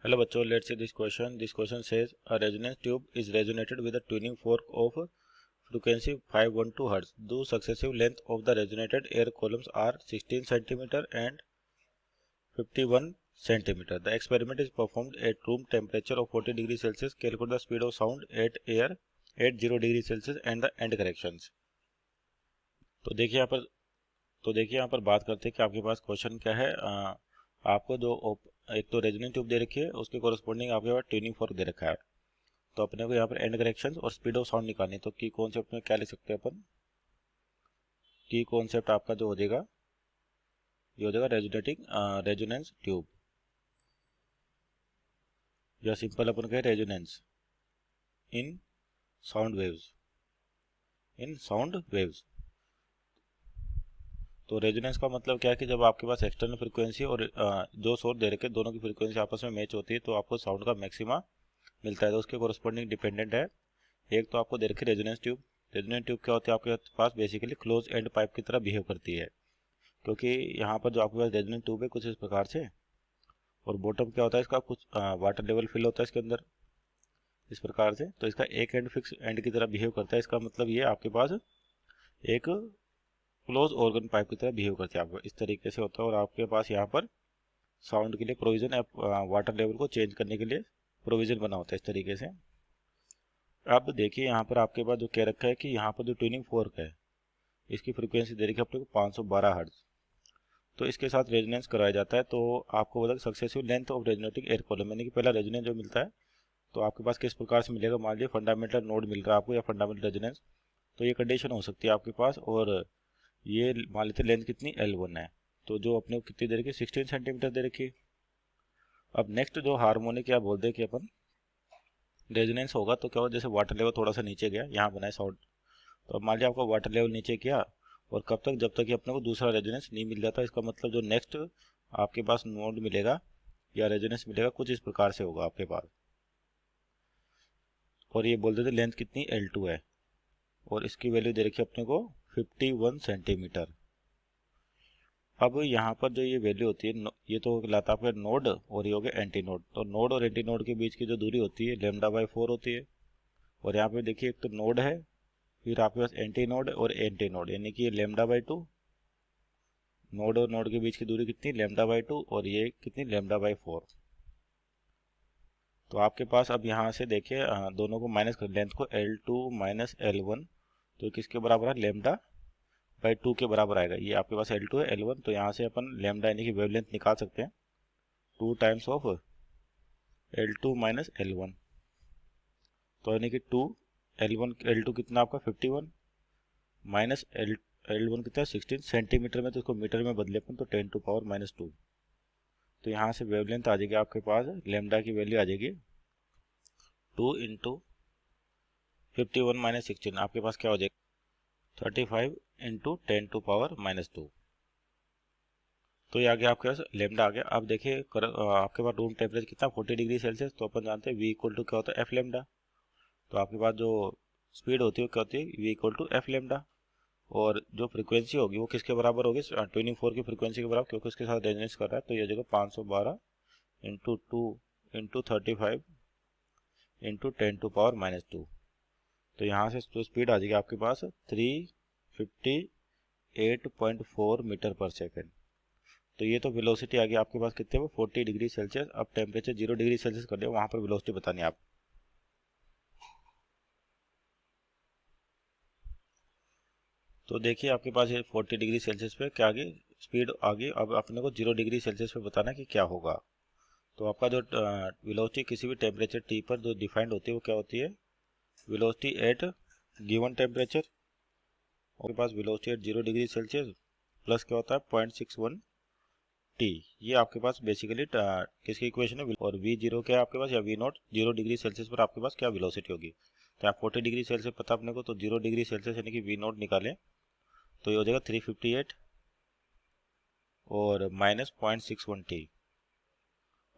Hello बच्चों, let's see this question. This question says a resonance tube is resonated with a tuning fork of frequency 512 Hz. The successive length of the resonated air columns are 16 cm and 51 cm. The experiment is performed at room temperature of 40 degrees Celsius. Calculate the speed of sound at air at 0 degrees Celsius and the end corrections. तो देखिए यहाँ पर बात करते हैं कि आपके पास question क्या है। आपको जो एक तो रेजोनेंस ट्यूब दे रखी है, उसके कोरस्पॉन्डिंग आपके पास ट्यूनिंग फोर्क दे रखा है। तो अपने को यहाँ पर एंड करेक्शंस और स्पीड ऑफ साउंड निकालनी। तो की कॉन्सेप्ट में क्या लिख सकते हैं अपन? की कॉन्सेप्ट आपका जो हो जाएगा, ये हो जाएगा रेजोनेंस ट्यूब, या सिंपल अपन कहें रेजोनेंस इन साउंड वेव्स। तो रेजोनेंस का मतलब क्या है कि जब आपके पास एक्सटर्नल फ्रीक्वेंसी और जो सोर्स दे रखे दोनों की फ्रीक्वेंसी आपस में मैच होती है तो आपको साउंड का मैक्सिमा मिलता है। तो उसके कोरस्पॉन्डिंग डिपेंडेंट है। एक तो आपको दे रखी रेजोनेंस ट्यूब। रेजोनेंस ट्यूब क्या होती है? आपके पास बेसिकली क्लोज एंड पाइप की तरह बिहेव करती है, क्योंकि यहाँ पर जो आपके पास रेजोनेंस ट्यूब है कुछ इस प्रकार से, और बॉटम क्या होता है इसका, कुछ वाटर लेवल फिल होता है इसके अंदर इस प्रकार से। तो इसका एक एंड फिक्स एंड की तरह बिहेव करता है। इसका मतलब ये आपके पास एक क्लोज ऑर्गन पाइप की तरह बिहेव करती है, आपको इस तरीके से होता है। और आपके पास यहाँ पर साउंड के लिए प्रोविजन, वाटर लेवल को चेंज करने के लिए प्रोविजन बना होता है इस तरीके से। अब देखिए यहाँ पर आपके पास जो कह रखा है कि यहाँ पर जो ट्यूनिंग फोर्क है इसकी फ्रीक्वेंसी दे रखी है अपने को 512 हर्ट्ज। तो इसके साथ रेजोनेंस कराया जाता है। तो आपको बता successive length of resonating air column, यानी कि पहला रेजोनेंस जो मिलता है तो आपके पास किस प्रकार से मिलेगा। मान लीजिए फंडामेंटल नोड मिल रहा है आपको या फंडामेंटल रेजोनेंस, तो ये कंडीशन हो सकती है आपके पास। और ये मान लेते लेंथ कितनी L1 है, तो जो अपने को कितनी दे रखी है 16 सेंटीमीटर दे रखी है। अब नेक्स्ट जो हार्मोनिक क्या बोलते हैं कि अपन रेजोनेंस होगा तो क्या होगा, जैसे वाटर लेवल थोड़ा सा नीचे गया, यहाँ बनाए साउंड। तो अब मान लिया आपका वाटर लेवल नीचे किया, और कब तक, जब तक कि अपने को दूसरा रेजोनेंस नहीं मिल जाता। इसका मतलब जो नेक्स्ट आपके पास नोड मिलेगा या रेजोनेंस मिलेगा कुछ इस प्रकार से होगा आपके पास। और ये बोल देते लेंथ कितनी L2 है, और इसकी वैल्यू दे रखी है अपने को 51 सेंटीमीटर। अब यहाँ पर जो ये वैल्यू होती है, ये तो कहलाता है आपका नोड और ये हो गया एंटी नोड। तो नोड और एंटी नोड के बीच की जो दूरी होती है λ/4 होती है। और यहाँ पे देखिए एक तो नोड है, फिर आपके पास एंटी नोड और एंटी नोड, यानी कि ये λ/2। नोड और नोड के बीच की दूरी कितनी λ/2, और ये कितनी λ/4। तो आपके पास अब यहाँ से देखिए दोनों को माइनस कर, लेंथ को L2 माइनस L1, तो किसके बराबर है λ/2 के बराबर आएगा। ये आपके पास L2 है L1, तो यहाँ से अपन लैम्डा यानी कि वेवलेंथ निकाल सकते हैं 2 times of L2 minus L1। तो यानी कि 2 L1 L2 कितना आपका 51 माइनस L1 कितना 16 सेंटीमीटर में, तो इसको मीटर में बदले अपन तो 10⁻⁻²। तो यहाँ से वेवलेंथ आ जाएगी आपके पास, लैम्डा की वैल्यू आ जाएगी 2 इंटू 51 माइनस 16, आपके पास क्या हो जाएगा 35 इंटू 10⁻²। तो ये आ गया आपके पास लैम्डा आ गया। अब देखिए आपके पास रूम टेम्परेचर कितना 40 डिग्री सेल्सियस, तो अपन जानते हैं V इक्वल टू क्या होता है F लैम्डा। तो आपके पास जो स्पीड होती है वो क्या होती है V equal to F lambda. और जो फ्रीक्वेंसी होगी वो किसके बराबर होगी, ट्यूनिंग फोर्क की फ्रीक्वेंसी के बराबर, क्योंकि उसके साथ रेजोनेंस कर रहा है। तो ये जगह 512 इंटू 2 इंटू 35 इंटू 10⁻²। तो यहाँ से जो स्पीड आ जाएगी आपके पास 358.4 मीटर पर सेकेंड। तो ये तो वेलोसिटी आ गई आपके पास कितने वो 40 डिग्री सेल्सियस। अब टेम्परेचर 0 डिग्री सेल्सियस कर दिया, वहाँ पर वेलोसिटी बतानी है आप। तो देखिए आपके पास ये 40 डिग्री सेल्सियस पे क्या आ गई स्पीड आ गई। अब अपने को 0 डिग्री सेल्सियस पे बताना है कि क्या होगा। तो आपका जो वेलोसिटी किसी भी टेम्परेचर T पर जो डिफाइंड होती है वो क्या होती है, वेलोसिटी एट गिवन टेम्परेचर। आपके पास velocity at 0 degree Celsius plus क्या होता है 0.61 T। ये आपके पास बेसिकली किसकी इक्वेशन है, और V0 क्या है आपके पास, या V0 0 डिग्री सेल्सियस पर आपके पास क्या वेलोसिटी होगी। तो यहाँ 40 डिग्री सेल्सियस पता अपने को, तो 0 डिग्री सेल्सियस यानी कि V0 निकालें तो ये हो जाएगा 358 और माइनस 0.61 T,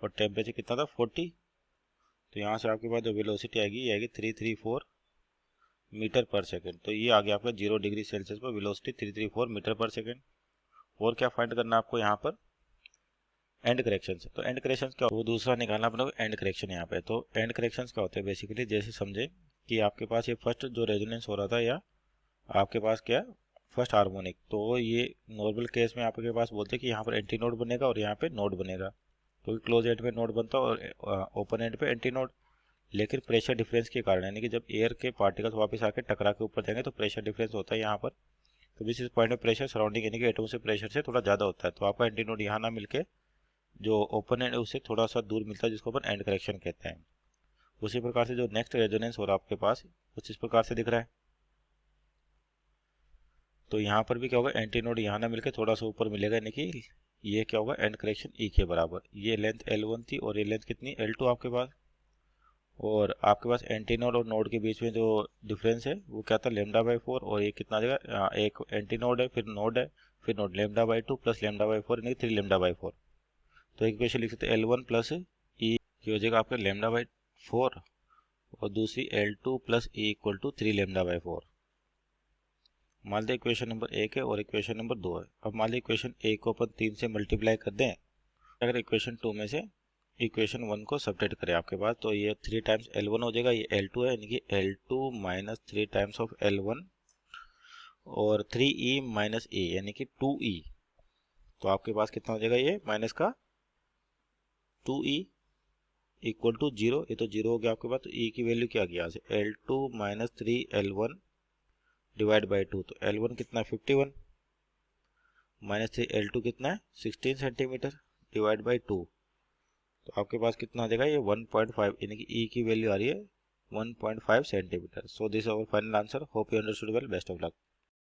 और टेम्परेचर कितना था 40। तो यहाँ से आपके पास जो वेलोसिटी आएगी ये आएगी 334 मीटर पर सेकेंड। तो ये आ गया आपका 0 डिग्री सेल्सियस पर वेलोसिटी 334 मीटर पर सेकेंड। और क्या फाइंड करना है आपको यहाँ पर, एंड करेक्शन से। तो एंड करेक्शन क्या, वो दूसरा निकालना अपने को एंड करेक्शन यहाँ पे। तो एंड करेक्शन क्या होते हैं बेसिकली, जैसे समझे कि आपके पास ये फर्स्ट जो रेजोनेंस हो रहा था या आपके पास क्या फर्स्ट हार्मोनिक, तो ये नॉर्मल केस में आपके पास बोलते हैं कि यहाँ पर एंटी नोड बनेगा और यहाँ पे नोड बनेगा, क्योंकि क्लोज एंड पे नोड बनता है और ओपन एंड पे एंटी नोड। लेकिन प्रेशर डिफरेंस के कारण, यानी कि जब एयर के पार्टिकल्स वापस आके टकरा के ऊपर जाएंगे तो प्रेशर डिफरेंस होता है यहाँ पर। तो इस पॉइंट में प्रेशर सराउंडिंग यानी कि एटम से प्रेशर से थोड़ा ज़्यादा होता है, तो आपका एंटी नोड यहाँ ना मिलके जो ओपन एंड उससे थोड़ा सा दूर मिलता है, जिसको अपन एंड करेक्शन कहते हैं। उसी प्रकार से जो नेक्स्ट रेजोनेंस हो रहा है आपके पास कुछ इस प्रकार से दिख रहा है। तो यहाँ पर भी क्या होगा, एंटी नोड यहाँ ना मिलकर थोड़ा सा ऊपर मिलेगा, यानी कि ये क्या होगा एंड करेक्शन ई के बराबर। ये लेंथ L1 थी और ये लेंथ कितनी L2 आपके पास, और आपके पास एंटी नोड और नोड के बीच में जो डिफरेंस है वो क्या था λ/4, और ये कितना आ जाएगा, एक एंटी नोड है फिर नोड है फिर नोड λ/2 प्लस λ/4 यानी कि 3 λ/4। तो एक इक्वेशन लिख सकते हैं L1 प्लस ई की हो जाएगा आपका λ/4 और दूसरी L2 plus E equal to 3 λ/4। मान लीजिए इक्वेशन नंबर 1 है और इक्वेशन नंबर 2 है। अब मान लीजिए इक्वेशन 1 को अपन 3 से मल्टीप्लाई कर दें, अगर इक्वेशन 2 में से इक्वेशन 1 को सब्ट्रैक्ट करें आपके पास, तो ये 3 टाइम्स L1 हो जाएगा, ये L2 है यानी कि L2 minus 3 times of L1 और 3e माइनस e यानी कि 2e। तो आपके पास कितना हो जाएगा, ये माइनस का 2e इक्वल टू 0, ये तो 0 हो गया आपके पास। तो e की वैल्यू क्या आ गई यहाँ से, L2 minus 3L1 divide by 2। तो L1 कितना 51 माइनस 3L2 कितना है 16 सेंटीमीटर डिवाइड बाई 2। तो आपके पास कितना आ जाएगा, ये 1.5 यानी कि ई की वैल्यू आ रही है 1.5 centimetre. So this our final answer. Hope you understood well. Best of luck.